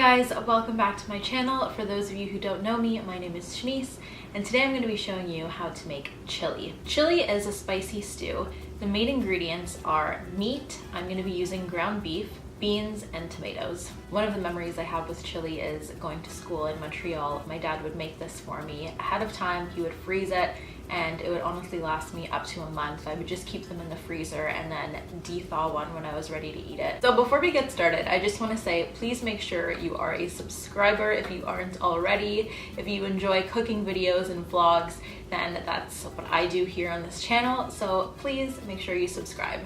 guys, welcome back to my channel. For those of you who don't know me, my name is Sheynice, and today I'm going to be showing you how to make chili. Chili is a spicy stew. The main ingredients are meat. I'm going to be using ground beef, beans, and tomatoes. One of the memories I have with chili is going to school in Montreal. My dad would make this for me ahead of time. He would freeze it, and it would honestly last me up to a month. I would just keep them in the freezer and then de-thaw one when I was ready to eat it. So before we get started, I just want to say, please make sure you are a subscriber if you aren't already. If you enjoy cooking videos and vlogs, then that's what I do here on this channel. So please make sure you subscribe.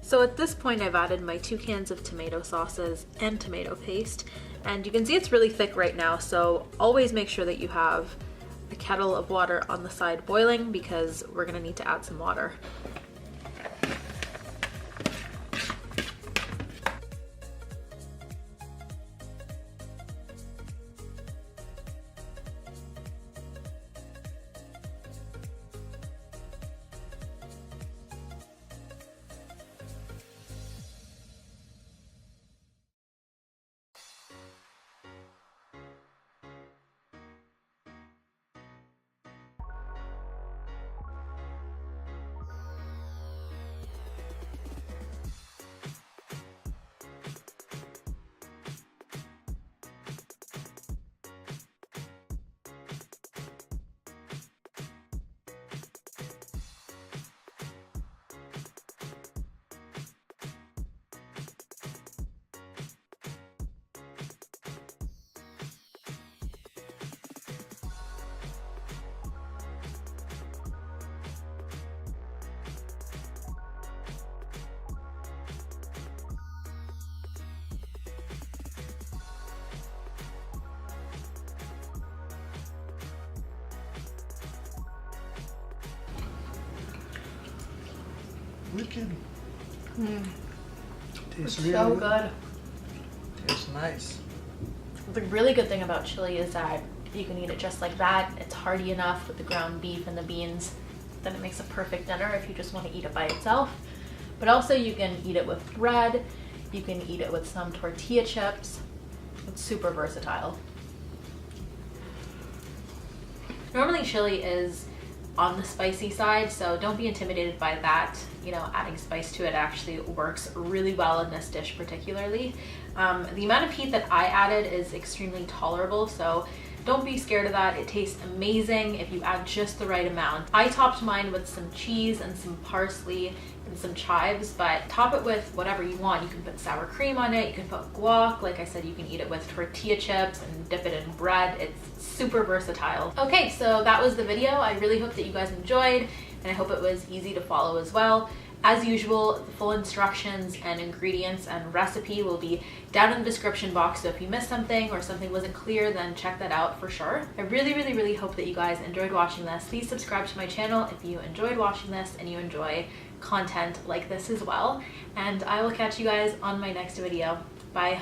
So at this point I've added my 2 cans of tomato sauces and tomato paste, and you can see it's really thick right now, so always make sure that you have a kettle of water on the side boiling because we're gonna need to add some water. Wicked. Tastes It's really so good. Tastes nice. The really good thing about chili is that you can eat it just like that. It's hearty enough with the ground beef and the beans. Then it makes a perfect dinner if you just want to eat it by itself. But also you can eat it with bread. You can eat it with some tortilla chips. It's super versatile. Normally chili is on the spicy side, so don't be intimidated by that. You know, adding spice to it actually works really well in this dish particularly. The amount of heat that I added is extremely tolerable, so don't be scared of that. It tastes amazing if you add just the right amount. I topped mine with some cheese and some parsley and some chives, but top it with whatever you want. You can put sour cream on it, you can put guac. Like I said, you can eat it with tortilla chips and dip it in bread. It's super versatile. Okay, so that was the video. I really hope that you guys enjoyed, and I hope it was easy to follow as well. As usual, the full instructions and ingredients and recipe will be down in the description box, so if you missed something or something wasn't clear, then check that out for sure. I really hope that you guys enjoyed watching this. Please subscribe to my channel if you enjoyed watching this and you enjoy content like this as well. And I will catch you guys on my next video. Bye.